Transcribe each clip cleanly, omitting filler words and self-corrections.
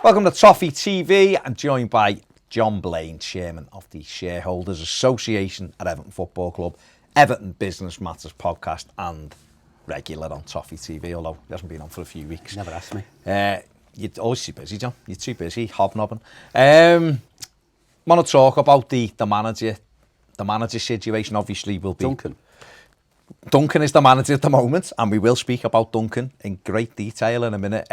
Welcome to Toffee TV. I'm joined by John Blaine, Chairman of the Shareholders Association at Everton Football Club, Everton Business Matters podcast, and regular on Toffee TV, although he hasn't been on for a few weeks. Never asked me. You're always too busy, John. You're too busy hobnobbing. Want to talk about the manager situation. Obviously, will be Duncan is the manager at the moment, and we will speak about Duncan in great detail in a minute.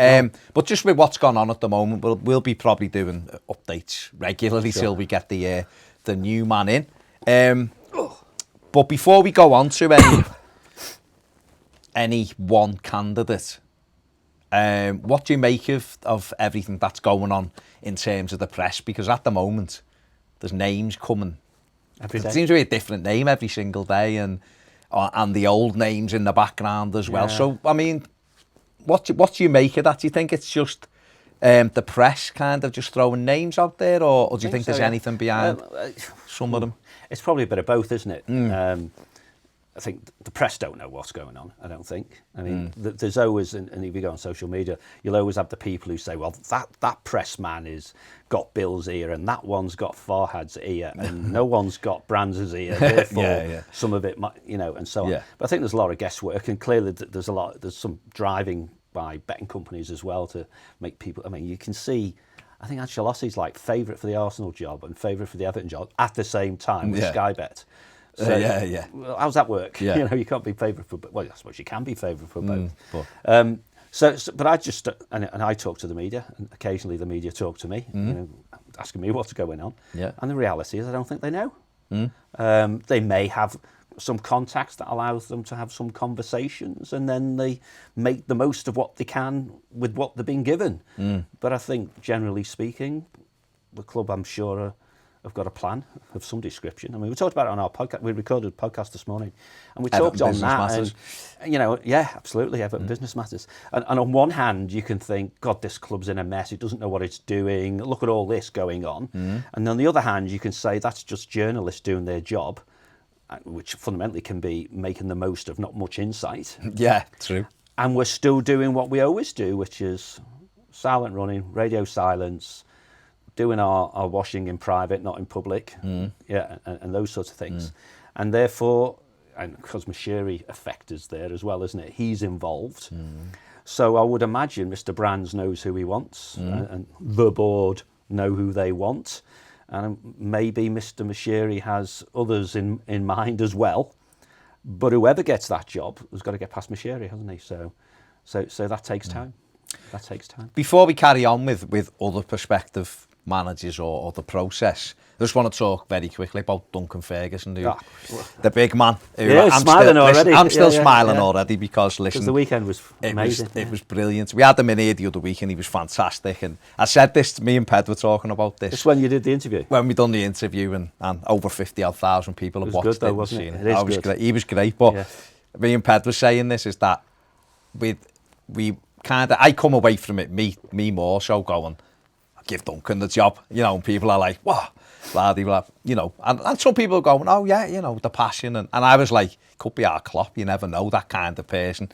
But just with what's gone on at the moment, we'll be probably doing updates regularly till we get the new man in. But before we go on to any one candidate, what do you make of everything that's going on in terms of the press? Because at the moment, there's names coming. Every day. It seems to be a different name every single day, and the old names in the background as well. So, I mean, what do you make of that? Do you think it's just the press kind of just throwing names out there, or do you think there's anything behind some of them? It's probably a bit of both, isn't it? I think the press don't know what's going on, I don't think. I mean, there's always, and if you go on social media, you'll always have the people who say, well, that press man is got Bill's ear and that one's got Farhad's ear and no one's got Brands' ear, therefore some of it might, and so on. Yeah. But I think there's a lot of guesswork, and clearly there's some driving by betting companies as well to make people, I mean, you can see, I think Ancelotti's like favourite for the Arsenal job and favourite for the Everton job at the same time with Sky Bet. So, well, how's that work? Yeah. You can't be favourite for, well, I suppose you can be favourite for both. But I just, and I talk to the media, and occasionally the media talk to me, asking me what's going on. Yeah. And the reality is I don't think they know. They may have some contacts that allows them to have some conversations, and then they make the most of what they can with what they're being given. But I think, generally speaking, the club, I'm sure, have got a plan of some description. I mean, we talked about it on our podcast. We recorded a podcast this morning, and we talked on that. And, absolutely, Everton Business Matters. And on one hand, you can think, God, this club's in a mess. It doesn't know what it's doing. Look at all this going on. And on the other hand, you can say that's just journalists doing their job, which fundamentally can be making the most of not much insight. Yeah, true. And we're still doing what we always do, which is silent running, radio silence, doing our washing in private, not in public, and those sorts of things. And therefore, and because Moshiri effect is there as well, isn't it? He's involved. So I would imagine Mr. Brands knows who he wants, and the board know who they want. And maybe Mr. Moshiri has others in mind as well. But whoever gets that job has got to get past Moshiri, hasn't he? So that takes time. That takes time. Before we carry on with other prospective managers or the process, I just want to talk very quickly about Duncan Ferguson, the big man. I'm still smiling already because, listen, the weekend was amazing. It was brilliant. We had him in here the other week and he was fantastic. And I said this, me and Ped were talking about this. It's when you did the interview? When we done the interview, and over 50,000 people have watched it. It was good though, wasn't it? It is good. Great. He was great, but me and Ped were saying this, is that I come away from it, me more so going, give Duncan the job, and people are like, wow, bloody blah, and some people are going, oh yeah, the passion, and I was like, could be our Klopp, you never know, that kind of person.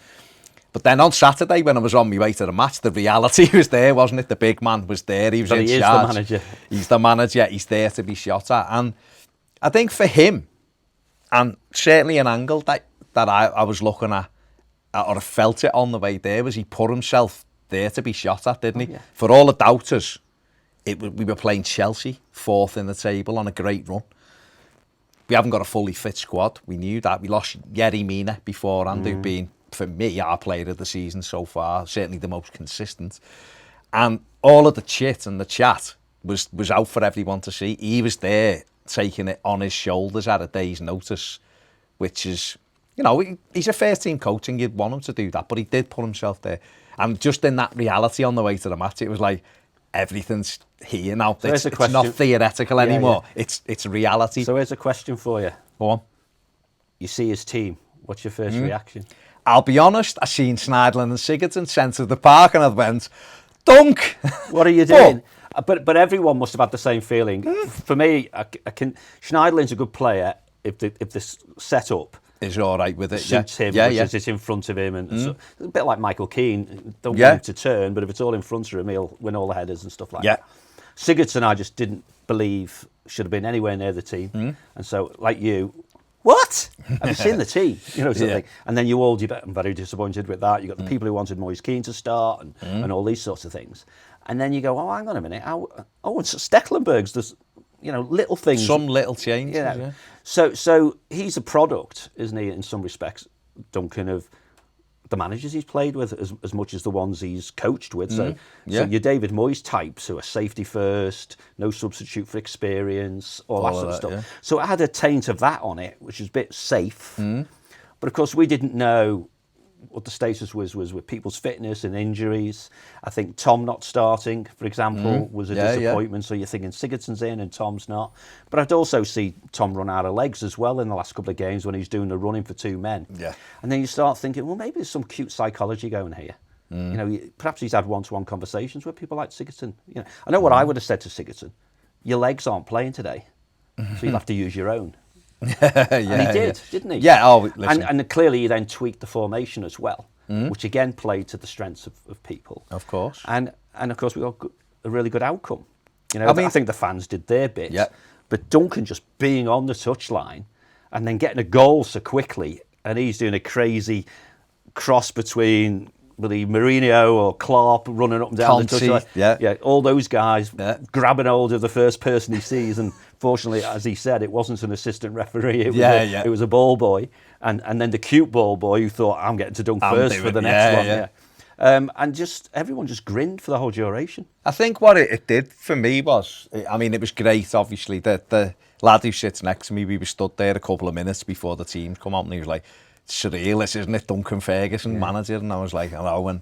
But then on Saturday, when I was on my way to the match, the reality was there, wasn't it? The big man was there, he was in charge. The manager. He's the manager, he's there to be shot at, and I think for him, and certainly an angle that I was looking at, or I felt it on the way there, was he put himself there to be shot at, didn't he? Yeah. For all the doubters, we were playing Chelsea, 4th in the table, on a great run. We haven't got a fully fit squad. We knew that. We lost Yerry Mina beforehand, who'd been, for me, our player of the season so far, certainly the most consistent. And all of the chit and the chat was out for everyone to see. He was there, taking it on his shoulders at a day's notice, which is, he's a first-team coach and you'd want him to do that, but he did put himself there. And just in that reality on the way to the match, it was like, everything's here now. So it's not theoretical anymore. It's reality. So here's a question for you. Go on. You see his team. What's your first reaction? I'll be honest, I seen Schneiderlin and Sigurdsson centre the park and I went, Dunk! What are you doing? But everyone must have had the same feeling. For me, Schneiderlin's a good player if this set up is all right with it. Suits him, because it's in front of him. And so, a bit like Michael Keane. Don't want him to turn, but if it's all in front of him, he'll win all the headers and stuff like that. Sigurdsson, I just didn't believe should have been anywhere near the team. And so, like you, what? Have you seen the team? You know, something. And then you all, I'm very disappointed with that. You got the people who wanted Moyes Keane to start and all these sorts of things. And then you go, oh, hang on a minute. And Stecklenburg's, there's, you know, little things. Some little changes, So he's a product, isn't he, in some respects, Duncan, of the managers he's played with as much as the ones he's coached with. So your David Moyes types who are safety first, no substitute for experience, all that sort of stuff. Yeah. So it had a taint of that on it, which is a bit safe. But of course, we didn't know what the status was with people's fitness and injuries. I think Tom not starting, for example, was a disappointment. So you're thinking Sigurdsson's in and Tom's not. But I'd also see Tom run out of legs as well in the last couple of games when he's doing the running for two men. And then you start thinking, well, maybe there's some cute psychology going here. You know, perhaps he's had one-to-one conversations with people like Sigurdsson. You know, I know what I would have said to Sigurdsson. Your legs aren't playing today, so you'll have to use your own. And he did, didn't he? Yeah. Oh, listen. And clearly he then tweaked the formation as well, which again played to the strengths of people. Of course. And of course we got a really good outcome. You know, I think the fans did their bit. But Duncan just being on the touchline and then getting a goal so quickly, and he's doing a crazy cross between Mourinho or Klopp running up and down the touchline. All those guys grabbing hold of the first person he sees, and fortunately, as he said, it wasn't an assistant referee. It was a ball boy, and then the cute ball boy who thought, I'm getting to dunk first for the next one. And just everyone just grinned for the whole duration. I think what it did for me was, I mean, it was great, obviously. The lad who sits next to me, we were stood there a couple of minutes before the team come out, and he was like, surreal, this, isn't it? Duncan Ferguson, manager. And I was like, I know, when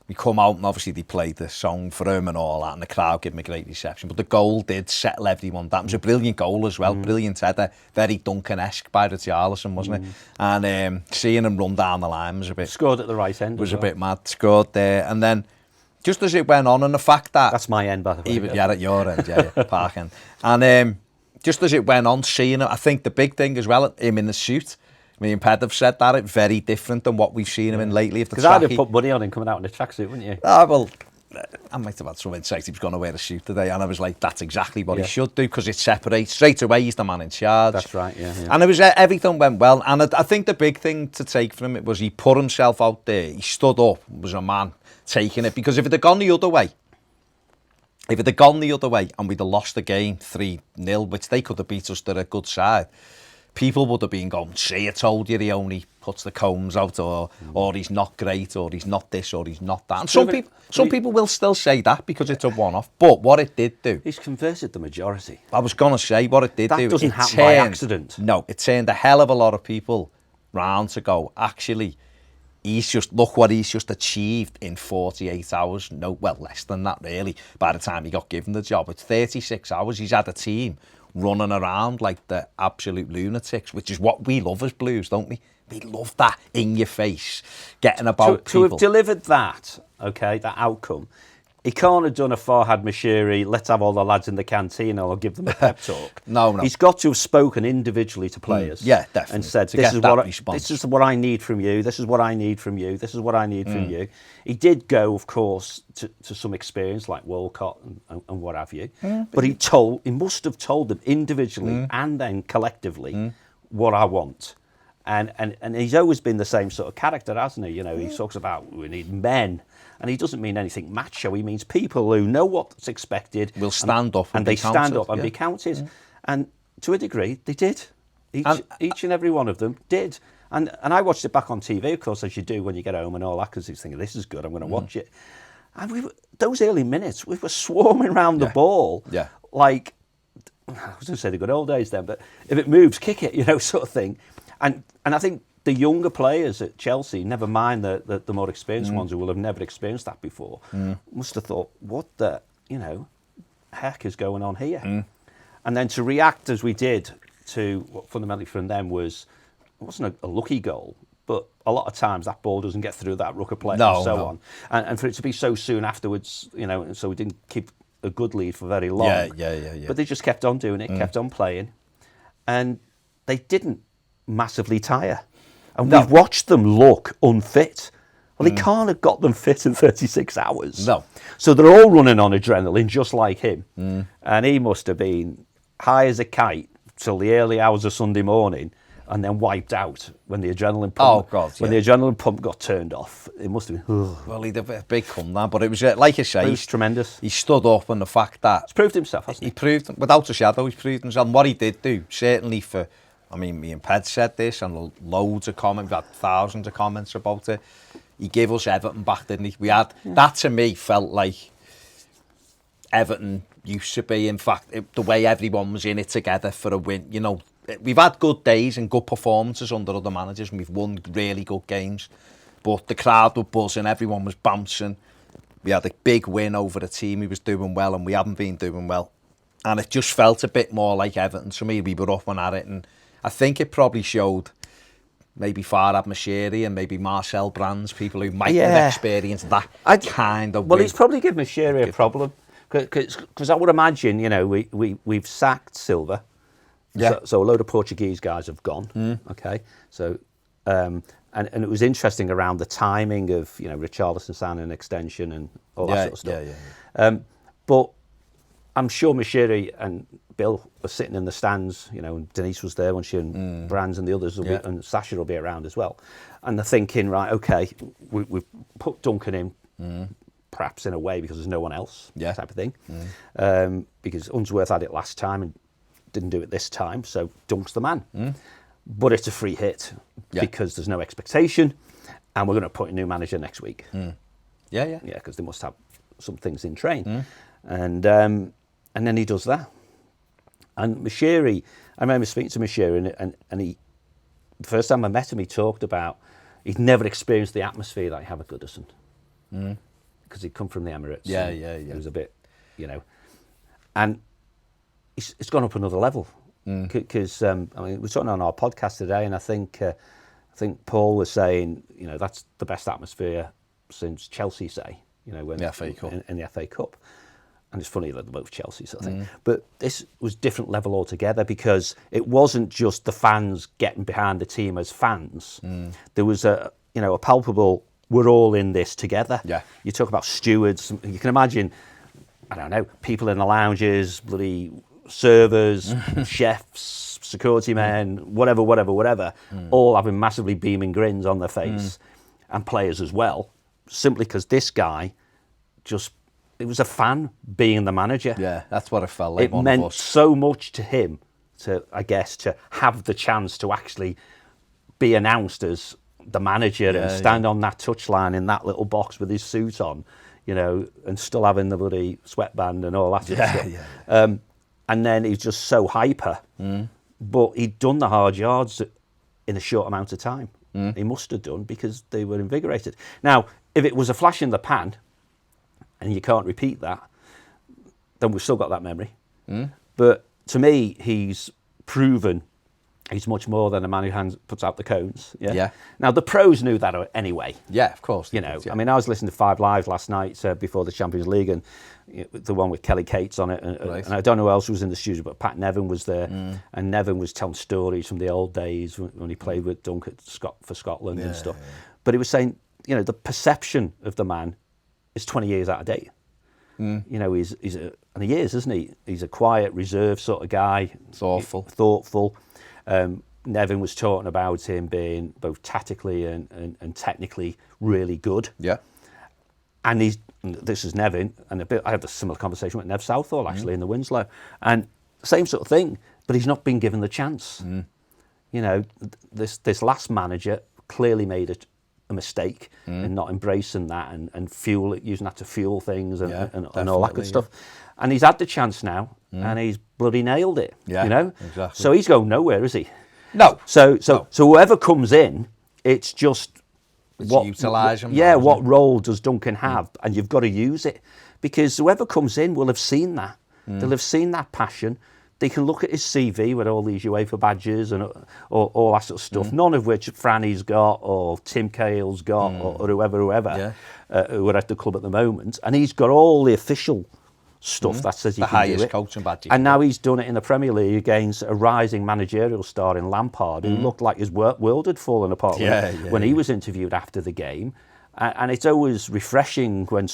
we come out, and obviously they played the song for him and all that, and the crowd gave him a great reception. But the goal did settle everyone down. It was a brilliant goal as well, brilliant header, very Duncan-esque by Richarlison, wasn't it? And seeing him run down the line was a bit... Scored at the right end. Was a bit mad. Scored there. And then, just as it went on, and the fact that... That's my end, by the way. At your end, park end. And just as it went on, seeing him, I think the big thing as well, him in the suit... Me and Ped have said that it's very different than what we've seen him in lately. Because I'd have put money on him coming out in a tracksuit, wouldn't you? Well, I might have had some insight he was going to wear a suit today, and I was like, that's exactly what he should do, because it separates straight away. He's the man in charge. That's right, And it was everything went well, and I think the big thing to take from it was he put himself out there. He stood up, was a man taking it, because if it had gone the other way, and we'd have lost the game 3-0, which they could have beat us to a good side, people would have been going, see, I told you he only puts the combs out, or he's not great, or he's not this, or he's not that. And some people will still say that because it's a one-off. But what it did do... He's converted the majority. I was going to say, what it did that do... That doesn't happen by accident. No, it turned a hell of a lot of people round to go, actually, look what he's just achieved in 48 hours. No, well, less than that, really, by the time he got given the job. It's 36 hours. He's had a team running around like the absolute lunatics, which is what we love as Blues, don't we? We love that in your face, getting about people. To have delivered that, that outcome, he can't have done a Farhad Moshiri, let's have all the lads in the canteen and I'll give them a pep talk. No. He's got to have spoken individually to players. Definitely. And said, this is what I need from you, this is what I need from you, this is what I need from you. He did go, of course, to some experience like Walcott and what have you. But he must have told them individually and then collectively what I want. And he's always been the same sort of character, hasn't he? You know, he talks about we need men. And he doesn't mean anything macho. He means people who know what's expected. Will stand up and they stand up and be counted. And to a degree, they did. Each and every one of them did. And I watched it back on TV, of course, as you do when you get home and all that, because he's thinking, this is good, I'm going to watch it. And those early minutes, we were swarming around the ball. Like, I was going to say the good old days then, but if it moves, kick it, sort of thing. And I think the younger players at Chelsea, never mind the more experienced ones who will have never experienced that before, must have thought, what the, heck is going on here? And then to react as we did to what fundamentally from them it wasn't a lucky goal, but a lot of times that ball doesn't get through that ruck of play and so on. And for it to be so soon afterwards, so we didn't keep a good lead for very long. But they just kept on doing it, kept on playing. And they didn't massively tire. And we've watched them look unfit. Well, he can't have got them fit in 36 hours. No. So they're all running on adrenaline, just like him. And he must have been high as a kite till the early hours of Sunday morning, and then wiped out when the adrenaline pump. The adrenaline pump got turned off. It must have been. Well, he did a big comedown, but it was like you say, It was tremendous. He stood up, and the fact that He's proved himself, hasn't he? He proved, without a shadow, he's proved himself. And what he did do, certainly for, I mean, me and Ped said this, and loads of comments, we had thousands of comments about it. He gave us Everton back, didn't he? We had that, to me, felt like Everton used to be. In fact, the way everyone was in it together for a win. You know, we've had good days and good performances under other managers, and we've won really good games. But the crowd were buzzing, everyone was bouncing. We had a big win over a team who was doing well, and we haven't been doing well. And it just felt a bit more like Everton to me. We were up and at it, and I think it probably showed maybe Farhad Moshiri and maybe Marcel Brands, people who might have experienced that kind of win. Well, he's probably given Moshiri a problem. Because I would imagine, you know, we've sacked Silva. Yeah. So a load of Portuguese guys have gone. Okay. So, and it was interesting around the timing of, you know, Richarlison signing an extension and all that sort of stuff. But I'm sure Moshiri and Bill were sitting in the stands, you know, and Denise was there, and Brands and the others, and Sasha will be around as well. And they're thinking, right, okay, we've put Duncan in, perhaps in a way because there's no one else, type of thing. Because Unsworth had it last time and didn't do it this time, so Dunk's the man. But it's a free hit because there's no expectation, and we're going to put a new manager next week. Yeah, because they must have some things in train. And then he does that. And Moshiri, I remember speaking to Moshiri, and he, the first time I met him, he talked about he'd never experienced the atmosphere that he had at Goodison. Because he'd come from the Emirates. It was a bit, you know. And it's gone up another level. Because, I mean, we're talking on our podcast today, and I think Paul was saying, you know, that's the best atmosphere since Chelsea, say, you know, when the FA Cup. In the FA Cup. And it's funny that they're both Chelsea sort of thing. But this was different level altogether because it wasn't just the fans getting behind the team as fans. There was a palpable, we're all in this together. Yeah. You talk about stewards. You can imagine, I don't know, people in the lounges, bloody servers, chefs, security men, whatever, all having massively beaming grins on their face, and players as well, simply because this guy just, it was a fan being the manager. Yeah, that's what it felt like. It meant so much to him to have the chance to actually be announced as the manager and stand on that touchline in that little box with his suit on, you know, and still having the bloody sweatband and all that sort of stuff. And then he's just so hyper. But he'd done the hard yards in a short amount of time. He must have done because they were invigorated. Now, if it was a flash in the pan, and you can't repeat that, then we've still got that memory. But to me, he's proven he's much more than a man who puts out the cones. Now, the pros knew that anyway. Yeah, of course. You know, I mean, I was listening to 5 Live last night before the Champions League, and the one with Kelly Cates on it. And I don't know who else was in the studio, but Pat Nevin was there. And Nevin was telling stories from the old days when he played with Dunk for Scotland and stuff. But he was saying, you know, the perception of the man is 20 years out of date. You know, and he is, isn't he? He's a quiet, reserved sort of guy. Thoughtful. Nevin was talking about him being both tactically and technically really good. Yeah. And this is Nevin, and I had a similar conversation with Nev Southall actually in the Winslow, and same sort of thing. But he's not been given the chance. You know, this last manager clearly made a mistake in not embracing that and using that to fuel things and all that good stuff. And he's had the chance now, and he's bloody nailed it. You know, exactly. So he's going nowhere, is he? No. So whoever comes in, it's just utilise him. Yeah, what role does Duncan have? And you've got to use it, because whoever comes in will have seen that. They'll have seen that passion. They can look at his CV with all these UEFA badges and or all that sort of stuff, none of which Franny's got or Tim Cahill's got or whoever who are at the club at the moment. And he's got all the official stuff that says he the can do highest it. coaching badge. And now he's done it in the Premier League against a rising managerial star in Lampard, who looked like his world had fallen apart when he was interviewed after the game. And it's always refreshing when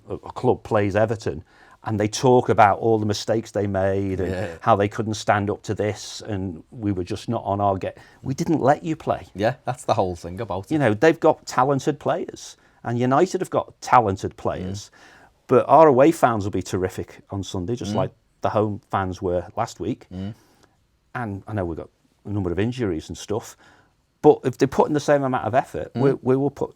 a club plays Everton and they talk about all the mistakes they made and how they couldn't stand up to this and we were just not on our game. We didn't let you play. Yeah, that's the whole thing about it. You know, they've got talented players and United have got talented players, but our away fans will be terrific on Sunday, just like the home fans were last week. And I know we've got a number of injuries and stuff, but if they put in the same amount of effort, we will put,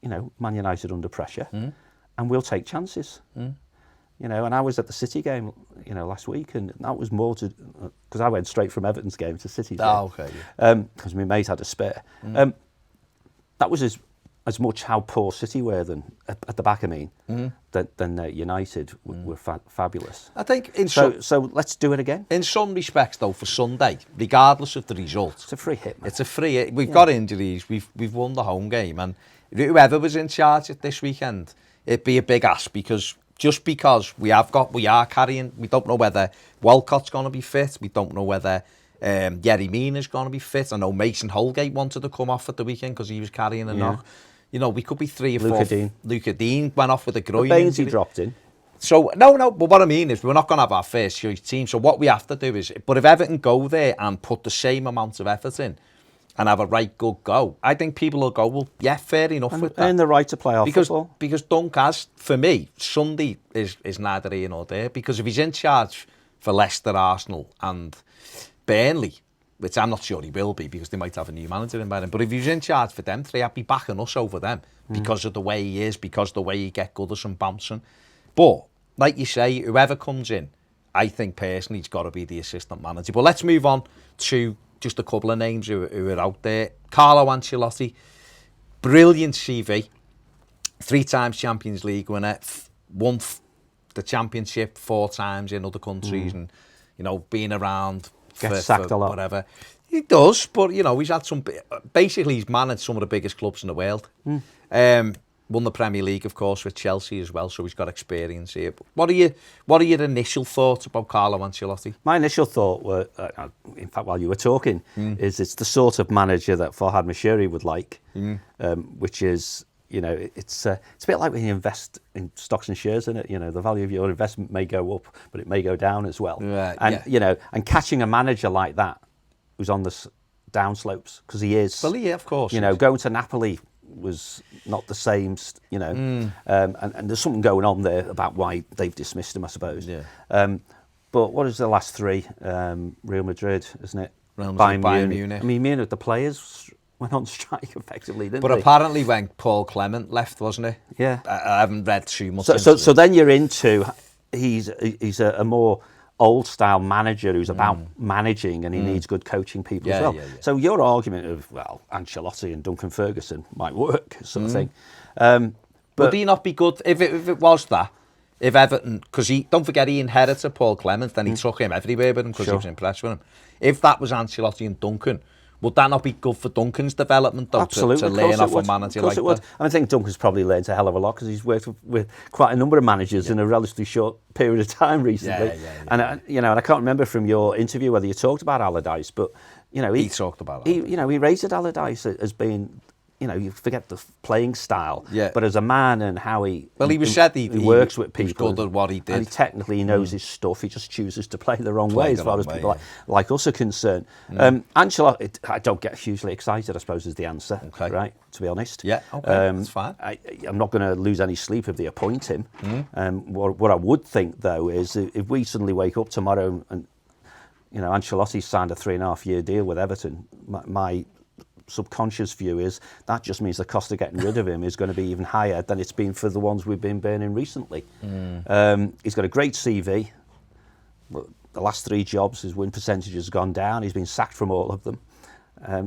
you know, Man United under pressure and we'll take chances. You know, and I was at the City game, you know, last week, and that was more to because I went straight from Everton's game to City's game. Oh, okay. Because my mate had a spare. That was as much how poor City were than at the back. I mean, than United were fabulous. I think so let's do it again. In some respects, though, for Sunday, regardless of the result, it's a free hit. Man. It's a free hit. We've got injuries. We've won the home game, and whoever was in charge at this weekend, it'd be a big ask because. Just because we are carrying, we don't know whether Walcott's going to be fit. We don't know whether Yerry Mina's going to be fit. I know Mason Holgate wanted to come off at the weekend because he was carrying a knock. You know, we could be 3 or 4. Luca Dean went off with a groin injury. He dropped in. So, no, but what I mean is we're not going to have our first choice team. So what we have to do is, but if Everton go there and put the same amount of effort in, and have a right good go, I think people will go, well, yeah, fair enough with that. And the right to play off football. Because Dunk has, for me, Sunday is neither here nor there. Because if he's in charge for Leicester, Arsenal and Burnley, which I'm not sure he will be because they might have a new manager in by then, but if he's in charge for them 3, I'd be backing us over them because of the way he is, because of the way he get Goodison bouncing. But, like you say, whoever comes in, I think personally he's got to be the assistant manager. But let's move on to just a couple of names who are out there. Carlo Ancelotti, brilliant CV, 3 times Champions League winner, won the championship 4 times in other countries, and you know, being around gets sacked a lot. Whatever. He does, but you know, he's had some. Basically, he's managed some of the biggest clubs in the world. Won the Premier League, of course, with Chelsea as well, so he's got experience here. What are your initial thoughts about Carlo Ancelotti? My initial thought were, in fact, while you were talking, is it's the sort of manager that Farhad Moshiri would like, which is, you know, it's a bit like when you invest in stocks and shares in it. You know, the value of your investment may go up, but it may go down as well. You know, and catching a manager like that who's on the downslopes, because he is. Well, yeah, of course. You know, going to Napoli was not the same, you know, and there's something going on there about why they've dismissed him, I suppose. But what is the last 3? Real Madrid, isn't it? Bayern Munich. I mean, Munich, the players went on strike effectively, didn't they? But apparently when Paul Clement left, wasn't it? Yeah. I haven't read too much. So then you're into he's a more old style manager who's about managing, and he needs good coaching people as well. So your argument of, well, Ancelotti and Duncan Ferguson might work, sort of thing. But would he not be good if it was that? If Everton, because don't forget he inherited Paul Clement, then he took him everywhere with him because he was impressed with him. If that was Ancelotti and Duncan, would that not be good for Duncan's development, though, absolutely, to learn off a manager like that? And I think Duncan's probably learned a hell of a lot because he's worked with quite a number of managers in a relatively short period of time recently. And you know, and I can't remember from your interview whether you talked about Allardyce, but you know, he talked about it. He rated Allardyce as being, you know, you forget the playing style, but as a man and how he works with people, he was good at what he did, and he technically knows his stuff. He just chooses to play the wrong way as far as people like us are concerned. Ancelotti, I don't get hugely excited, I suppose, is the answer. Right, to be honest. That's fine. I'm not going to lose any sleep if they appoint him. What I would think though is if we suddenly wake up tomorrow and you know Ancelotti signed a 3.5-year deal with Everton, my subconscious view is that just means the cost of getting rid of him is going to be even higher than it's been for the ones we've been burning recently. He's got a great CV. The last 3 jobs, his win percentage has gone down. He's been sacked from all of them.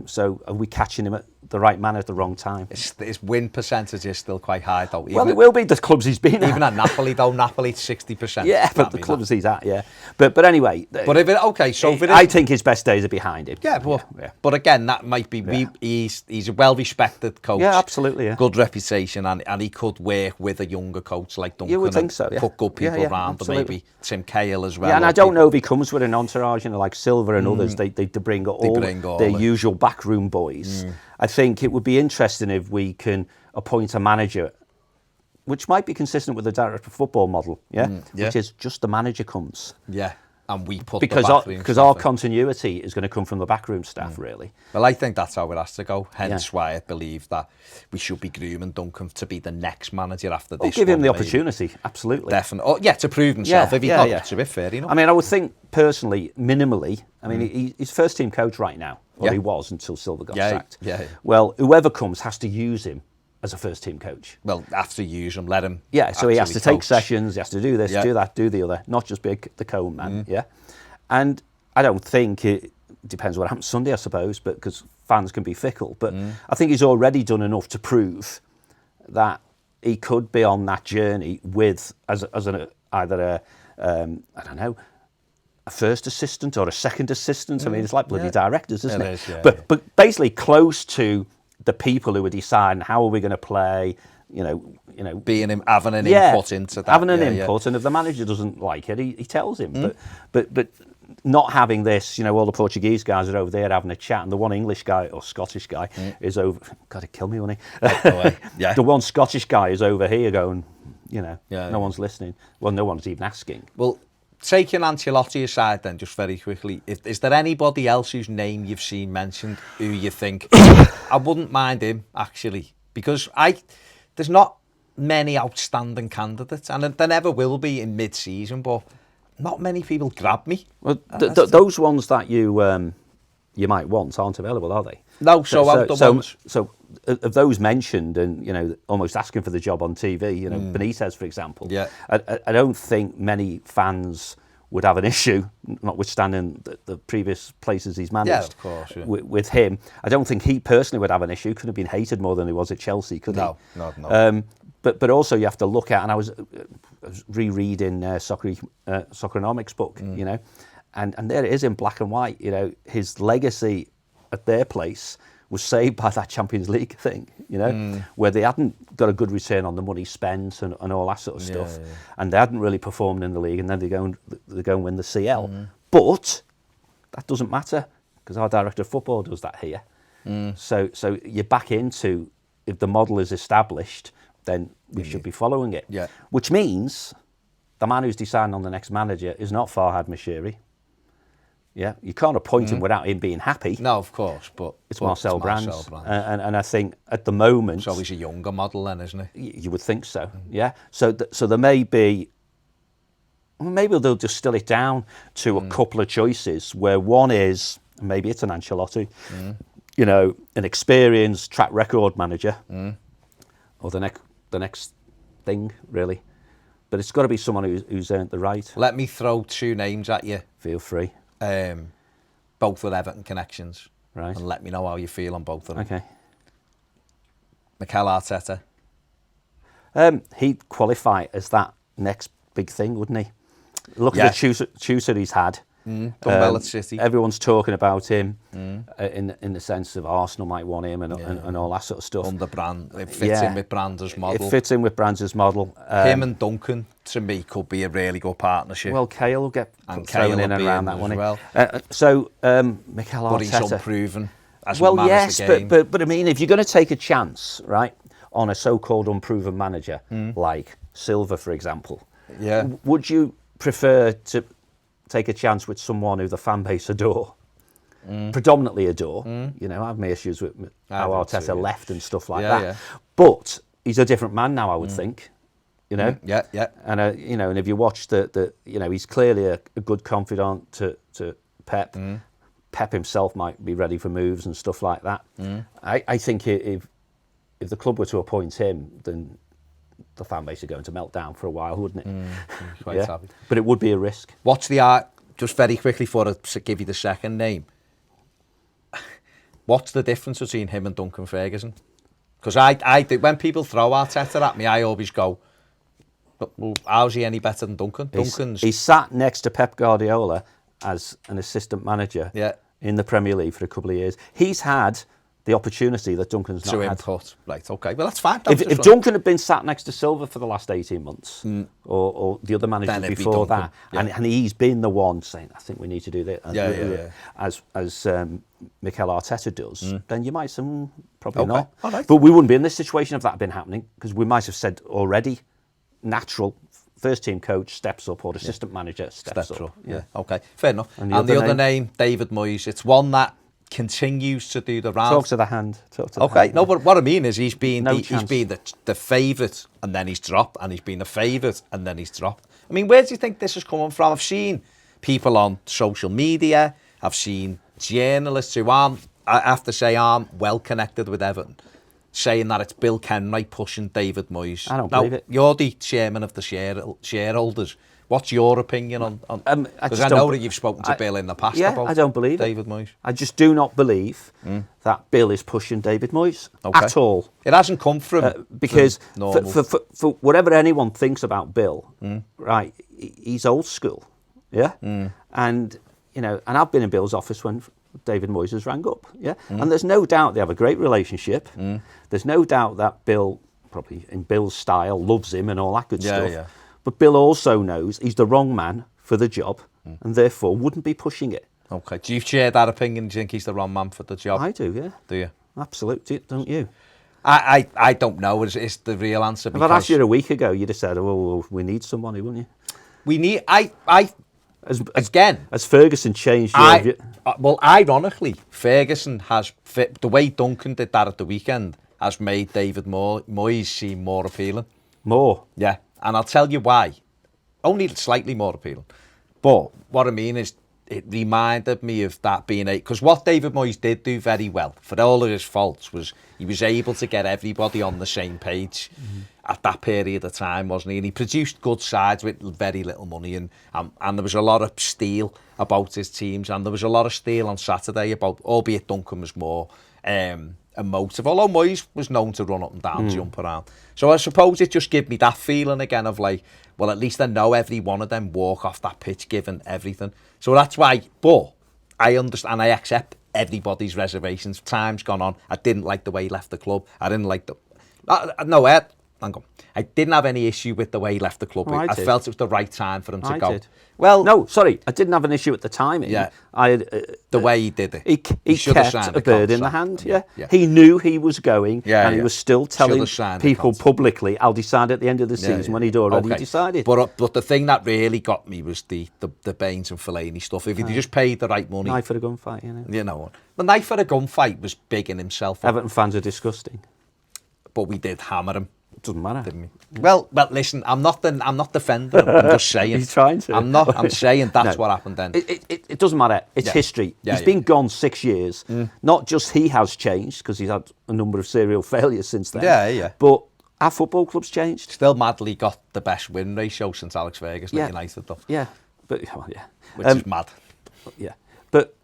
So are we catching him at the right man at the wrong time? His win percentage is still quite high, though. Well, it will be the clubs he's been at. Even at Napoli, though, Napoli's 60%. Yeah, but the clubs he's at, yeah. But anyway. But if it, okay, so if it is, I think his best days are behind him. Yeah, but again, that might be, he's a well-respected coach. Yeah, absolutely, yeah. Good reputation, and he could work with a younger coach like Duncan. You would think so, yeah. Put good people around, and maybe Tim Cahill as well. Yeah, and I don't know if he comes with an entourage, like Silva and others, they bring all their usual backroom boys. I think it would be interesting if we can appoint a manager, which might be consistent with the director of football model, which is just the manager comes. Yeah, and we put because our continuity is going to come from the backroom staff, really. Well, I think that's how it has to go. Hence why I believe that we should be grooming Duncan to be the next manager after this. Give him the opportunity, absolutely. Definitely. Oh, yeah, to prove himself. If he's not up to it, fair enough. I mean, I would think personally, minimally. I mean, he's first team coach right now. Well, he was until Silva got sacked. Yeah. Well, whoever comes has to use him as a first team coach. Well, after you use him, let him. Yeah, so he has to take sessions, he has to do this, do that, do the other, not just be the cone man. Yeah, and I don't think it depends what happens Sunday, I suppose, but because fans can be fickle. But I think he's already done enough to prove that he could be on that journey with either a I don't know, a first assistant or a second assistant. I mean, it's like bloody directors, isn't it? But basically close to the people who are deciding how are we going to play, you know, being him, having an input into that. Having an input, and if the manager doesn't like it, he tells him. But not having this, all the Portuguese guys are over there having a chat, and the one English guy or Scottish guy is over. God, he'd kill me, wouldn't he? The one Scottish guy is over here going, no one's listening. Well, no one's even asking. Well, taking Ancelotti aside then, just very quickly, is there anybody else whose name you've seen mentioned who you think, I wouldn't mind him, actually, because there's not many outstanding candidates, and there never will be in mid-season, but not many people grab me. Well, those ones that you might want aren't available, are they? No, so of those mentioned and, almost asking for the job on TV, Benitez, for example, I don't think many fans would have an issue, notwithstanding the previous places he's managed with him. I don't think he personally would have an issue. Could have been hated more than he was at Chelsea, could he? No. But also you have to look at, and I was rereading Socceronomics book, and there it is in black and white. His legacy at their place was saved by that Champions League thing, where they hadn't got a good return on the money spent and all that sort of stuff, and they hadn't really performed in the league, and then they go and win the CL. But that doesn't matter because our director of football does that here. So you're back into, if the model is established, then we should be following it. Which means the man who's deciding on the next manager is not Farhad Moshiri. Yeah, you can't appoint him without him being happy. No, of course, but it's Marcel Brands. And I think at the moment, so he's a younger model, then, isn't he? You would think so. Yeah. So there may be. Maybe they'll distill it down to a couple of choices. Where one is maybe it's an Ancelotti, an experienced track record manager, or the next thing really. But it's got to be someone who's earned the right. Let me throw two names at you. Feel free. Both with Everton connections. Right. And let me know how you feel on both of them. Okay. Mikel Arteta. He'd qualify as that next big thing, wouldn't he? Look at the tutor he's had. Done well at City. Everyone's talking about him in the sense of Arsenal might want him and all that sort of stuff. Under Brand, it fits in with Brands' model. It fits in with Brands' model. Him and Duncan, to me, could be a really good partnership. Well, Cahill will get thrown in and around that one. Well. So, Mikel Arteta. But he's unproven. Yes, but I mean, if you're going to take a chance, right, on a so-called unproven manager like Silva, for example, would you prefer to take a chance with someone who the fan base adore, predominantly adore? I have my issues with how Arteta left and stuff like that. But he's a different man now, I would think. And and if you watch he's clearly a good confidant to Pep. Pep himself might be ready for moves and stuff like that. I think if the club were to appoint him, then the fan base are going to melt down for a while, wouldn't it? Quite happy. But it would be a risk. What's the art? Just very quickly for to give you the second name. What's the difference between him and Duncan Ferguson? Because I think when people throw Arteta at me, I always go, well, how's he any better than Duncan? He's sat next to Pep Guardiola as an assistant manager in the Premier League for a couple of years. He's had the opportunity that Duncan's not had. Input. Right, okay. Well, that's fine. If Duncan had been sat next to Silva for the last 18 months, or the other managers before that, and he's been the one saying, I think we need to do this, as Mikel Arteta does, then you might say, probably not. Right. But we wouldn't be in this situation if that had been happening, because we might have said already, natural first team coach steps up, or assistant manager steps up. Yeah, okay, fair enough. And the other name, David Moyes, it's one that continues to do the round. Talk to the hand. No, but what I mean is he's been the favourite, and then he's dropped, and he's been the favourite, and then he's dropped. I mean, where do you think this is coming from? I've seen people on social media, I've seen journalists who aren't well connected with Everton, saying that it's Bill Kenwright pushing David Moyes. I don't believe it. You're the chairman of the shareholders. What's your opinion on? Because I know that you've spoken to Bill in the past about I don't believe David Moyes. I just do not believe that Bill is pushing David Moyes at all. It hasn't come from because for whatever anyone thinks about Bill, right? He's old school, and and I've been in Bill's office when David Moyes has rang up, and there's no doubt they have a great relationship. There's no doubt that Bill, probably in Bill's style, loves him and all that good stuff. Yeah. But Bill also knows he's the wrong man for the job, and therefore wouldn't be pushing it. Okay. Do you share that opinion? Do you think he's the wrong man for the job? I do, yeah. Do you? Absolutely, don't you? I don't know. It's the real answer. If I'd asked you a week ago, you'd have said, "Oh, we need somebody," wouldn't you? We need. As Ferguson changed your view. Well, ironically, Ferguson has the way Duncan did that at the weekend has made David Moyes seem more appealing. More, yeah. And I'll tell you why. Only slightly more appealing. But what I mean is, it reminded me of that being because what David Moyes did do very well, for all of his faults, was he was able to get everybody on the same page at that period of time, wasn't he? And he produced good sides with very little money, and there was a lot of steel about his teams, and there was a lot of steel on Saturday about, albeit Duncan was more emotive, although Moyes was known to run up and down, jump around. So I suppose it just gave me that feeling again of like, well, at least I know every one of them walk off that pitch giving everything. So that's why, but I understand, I accept everybody's reservations. Time's gone on. I didn't like the way he left the club. I didn't like hang on. I didn't have any issue with the way he left the club. I felt it was the right time for him to go. Did. Well, no, sorry, I didn't have an issue at the timing. Yeah, the way he did it. He kept a bird in the hand. Yeah. He knew he was going, and he was still telling people publicly, "I'll decide at the end of the season," when he'd already decided. But the thing that really got me was the Baines and Fellaini stuff. If he just paid the right money, knife for a gunfight, the knife for a gunfight was big in himself. Everton fans are disgusting, but we did hammer him. It doesn't matter. Didn't we? Well, listen, I'm not defending him. I'm just saying. He's trying to. I'm saying that's what happened then. It doesn't matter. It's history. He's been gone 6 years. Not just he has changed, because he's had a number of serial failures since then. Yeah. But our football club's changed. Still madly got the best win ratio since Alex Ferguson at United, though. Yeah. But, which is mad. Yeah. But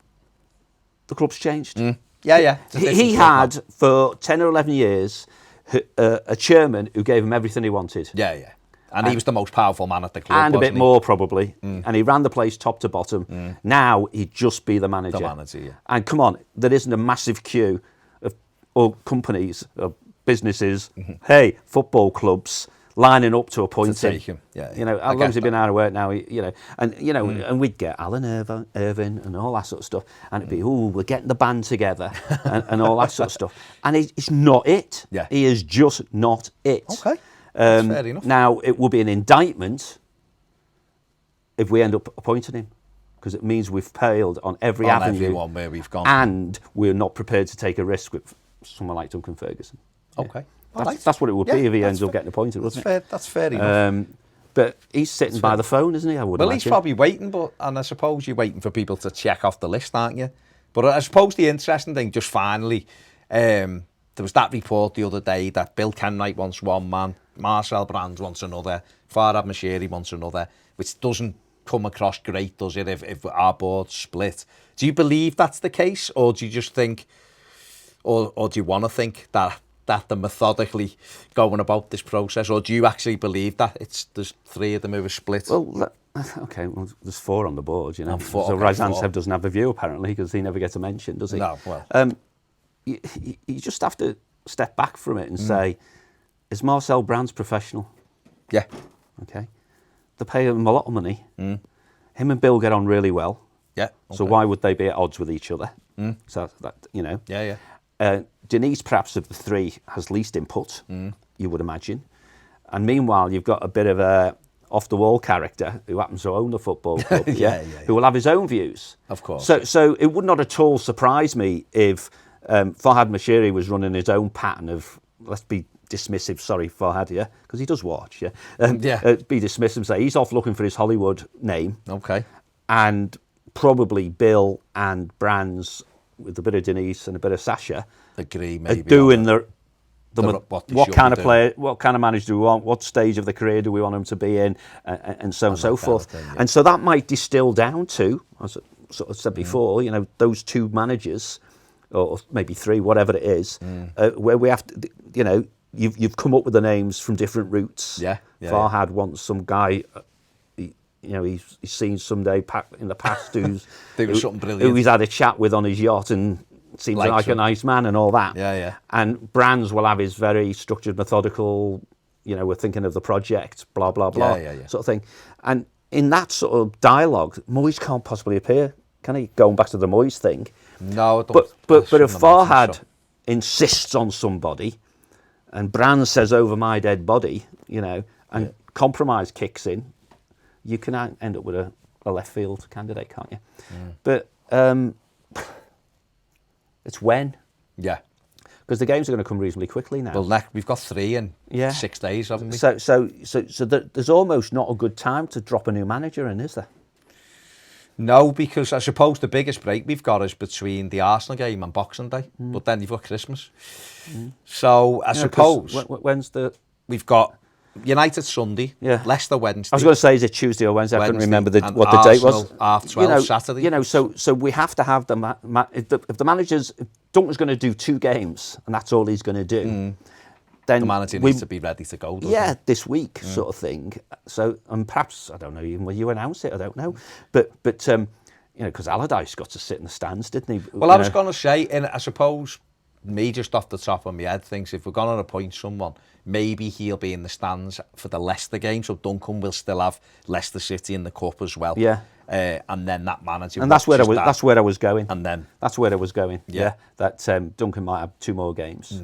the club's changed. Yeah. He had, for 10 or 11 years, a chairman who gave him everything he wanted. Yeah. And he was the most powerful man at the club, and a bit more probably. And he ran the place top to bottom. Now he'd just be the manager. Yeah. And come on, there isn't a massive queue of companies, of businesses, football clubs lining up to appoint him. How long's he been out of work now? And we'd get Alan Irvin and all that sort of stuff, and it'd be, we're getting the band together and all that sort of stuff. And it's not it. Yeah. He is just not it. Okay. That's fair enough. Now, it will be an indictment if we end up appointing him, because it means we've failed on every avenue. Everyone where we've gone. And we're not prepared to take a risk with someone like Duncan Ferguson. Okay. That's what it would be if he ends up getting appointed, wasn't it? That's fair enough. But he's sitting by the phone, isn't he? He's probably waiting, and I suppose you're waiting for people to check off the list, aren't you? But I suppose the interesting thing, just finally, there was that report the other day that Bill Kenwright wants one man, Marcel Brands wants another, Farhad Moshiri wants another, which doesn't come across great, does it, if our board's split? Do you believe that's the case, or do you just think or do you want to think that they're methodically going about this process, or do you actually believe that there's 3 of them who are split? Well, okay, well, there's 4 on the board, you know. Four, so okay, Razantsev doesn't have a view apparently because he never gets a mention, does he? No, well. You just have to step back from it and say, is Marcel Brands professional? Yeah. Okay. They pay him a lot of money. Him and Bill get on really well. Yeah. Okay. So why would they be at odds with each other? So that, you know. Yeah, yeah. Denise, perhaps of the 3, has least input, you would imagine. And meanwhile, you've got a bit of a off-the-wall character who happens to own the football club, who will have his own views. Of course. So it would not at all surprise me if Farhad Moshiri was running his own pattern of, let's be dismissive, sorry, Farhad, yeah, because he does watch, yeah. Be dismissive and say he's off looking for his Hollywood name. Okay. And probably Bill and Brands, with a bit of Denise and a bit of Sasha, agree maybe doing what kind of player, what kind of manager do we want, what stage of the career do we want him to be in, and so on and so forth. Thing, yeah. And so that might distill down to, as I sort of said before, you know, those 2 managers, or maybe 3, whatever it is, where we have to, you know, you've come up with the names from different routes. Farhad wants some guy, you know, he's seen someday in the past who's something brilliant, who he's had a chat with on his yacht and seems like a nice man and all that. And Brands will have his very structured, methodical, you know, we're thinking of the project, blah, blah, blah, sort of thing. And in that sort of dialogue, Moyes can't possibly appear, can he? Going back to the Moyes thing. No, I don't. But if Farhad insists on somebody and Brands says over my dead body, you know, and compromise kicks in, you can end up with a left field candidate, can't you? But it's when. Yeah. Because the games are going to come reasonably quickly now. Well, we've got 3 in 6 days, haven't we? So there's almost not a good time to drop a new manager in, is there? No, because I suppose the biggest break we've got is between the Arsenal game and Boxing Day. But then you've got Christmas. So I suppose... When's the... We've got United Sunday, Leicester Wednesday. I was going to say, is it Tuesday or Wednesday? I couldn't remember what the date was. Half 12 Saturday. You know, so we have to have if the manager's... If Duncan's going to do 2 games, and that's all he's going to do, then the manager needs to be ready to go, doesn't he? This week, sort of thing. So, and perhaps, I don't know, even will you announce it? I don't know. But you know, because Allardyce got to sit in the stands, didn't he? Well, I was going to say, and I suppose... me just off the top of my head thinks if we're going to appoint someone, maybe he'll be in the stands for the Leicester game, so Duncan will still have Leicester City in the cup as well. And then that manager. And that's where I was going. And then that's where I was going. That Duncan might have 2 more games.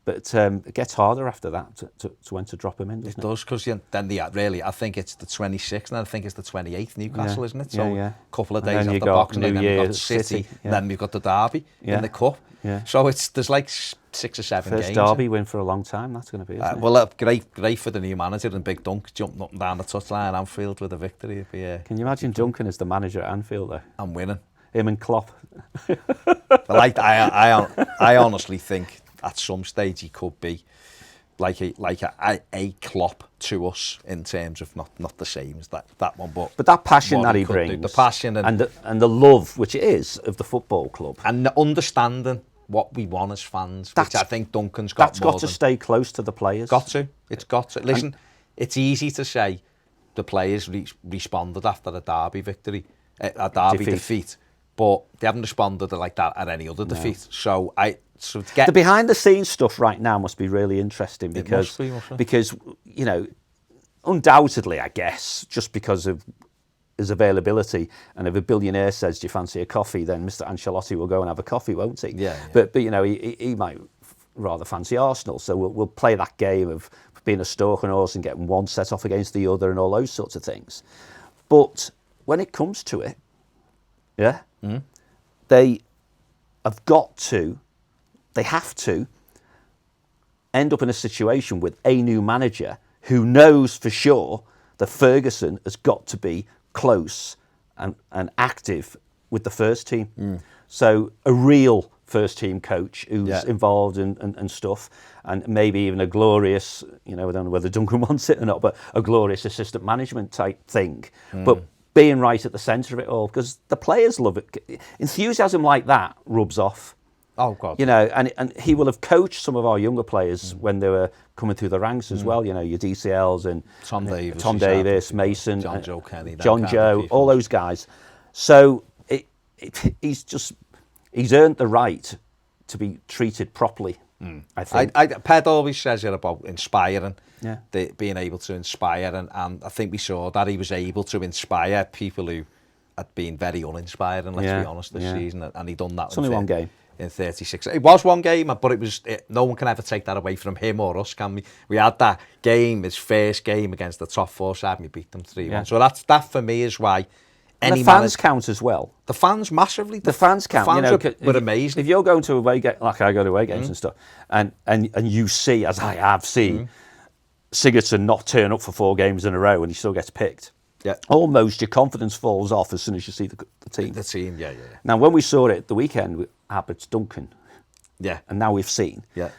But it gets harder after that to when to drop him in, doesn't it? It does, because then I think it's the 26th and I think it's the 28th Newcastle, isn't it? So a couple of days after Boxing Day, then we've got City, then we've got the derby in the cup. So there's like 6 or 7 games. First derby win for a long time, that's going to be, isn't it? Well, great for the new manager, and Big Dunk jumping up and down the touchline at Anfield with a victory. Can you imagine Duncan as the manager at Anfield, though? And winning. Him and Klopp. I honestly think at some stage he could be like a Klopp to us in terms of not the same as that one, but that passion that he brings, the passion and the love which it is of the football club, and the understanding what we want as fans, which I think Duncan's got. That's got to stay close to the players. It's got to. Listen, it's easy to say the players responded after a derby victory, a derby defeat, but they haven't responded like that at any other defeat. So the behind the scenes stuff right now must be really interesting because you know, undoubtedly, I guess, just because of his availability, and if a billionaire says, "Do you fancy a coffee?" then Mr. Ancelotti will go and have a coffee, won't he? Yeah. But you know, he might rather fancy Arsenal, so we'll play that game of being a stork and horse and getting one set off against the other and all those sorts of things. But when it comes to it, they have to end up in a situation with a new manager who knows for sure that Ferguson has got to be close and active with the first team. So a real first team coach who's involved and stuff, and maybe even a glorious, you know, I don't know whether Duncan wants it or not, but a glorious assistant management type thing. But being right at the centre of it all, because the players love it. Enthusiasm like that rubs off. Oh, God. You know, and he will have coached some of our younger players when they were coming through the ranks as well. You know, your DCLs and Tom Davis, Mason, John Joe Kenny, John Joe, all those guys. So he's earned the right to be treated properly. I think. Ped always says it about inspiring, Yeah. Being able to inspire, and I think we saw that he was able to inspire people who had been very uninspiring, let's be honest, this season, and he done that. It's only one game. In 36. It was one game, but no one can ever take that away from him or us, can we? We had that game, his first game against the top 4 side, and we beat them 3-1. Yeah. So that for me is why. And the fans count as well. The fans massively. The fans count. The fans were amazing. If you're going to away game, like I go to away games and stuff, and you see, as I have seen, Sigurdsson not turn up for 4 games in a row and he still gets picked. Yeah. Almost your confidence falls off as soon as you see the team. The team, yeah. Now, when we saw it the weekend with Abbott's Duncan, yeah, and now we've seen. Yeah.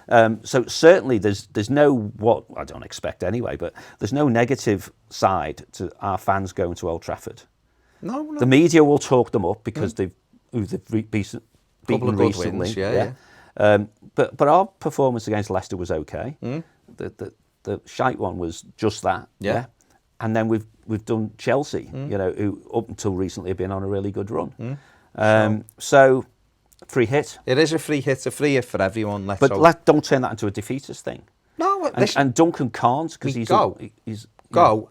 So certainly there's no, what I don't expect anyway, but there's no negative side to our fans going to Old Trafford. No. The media will talk them up because they've beaten recently. Wins, yeah. But our performance against Leicester was okay. The shite one was just that. Yeah. And then we've done Chelsea, you know, who up until recently have been on a really good run. So free hit. It is a free hit for everyone. Don't turn that into a defeatist thing. No, and Duncan can't because he's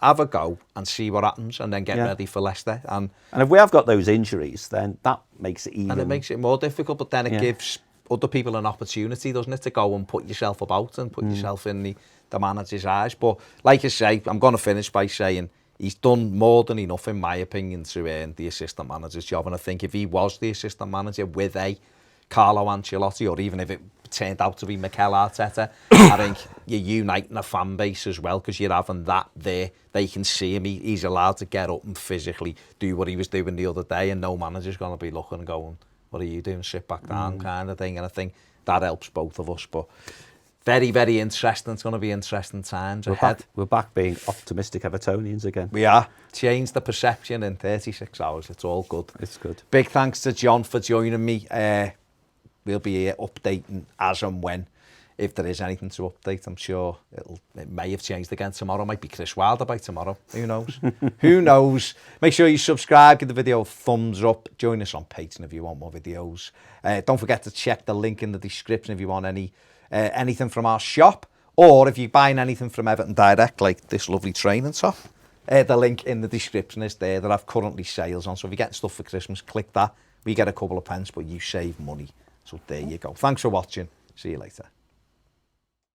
have a go and see what happens, and then get ready for Leicester. And if we have got those injuries, then that makes it even. And it makes it more difficult, but then it gives other people an opportunity, doesn't it, to go and put yourself about and put yourself in the manager's eyes. But like I say, I'm going to finish by saying he's done more than enough, in my opinion, to earn the assistant manager's job. And I think if he was the assistant manager with a Carlo Ancelotti, or even if it turned out to be Mikel Arteta, I think you're uniting a fan base as well, because you're having that there. They can see him. He's allowed to get up and physically do what he was doing the other day, and no manager's going to be looking and going, what are you doing, sit back down kind of thing. And I think that helps both of us. But very, very interesting. It's going to be interesting times ahead. We're back being optimistic Evertonians again. We are. Change the perception in 36 hours. It's all good. It's good. Big thanks to John for joining me. We'll be here updating as and when. If there is anything to update, I'm sure it may have changed again tomorrow. It might be Chris Wilder by tomorrow. Who knows? Who knows? Make sure you subscribe, give the video a thumbs up. Join us on Patreon if you want more videos. Don't forget to check the link in the description if you want anything from our shop, or if you're buying anything from Everton Direct, like this lovely training top. The link in the description is there that I've currently sales on. So if you're getting stuff for Christmas, click that. We get a couple of pence, but you save money. So there you go. Thanks for watching. See you later.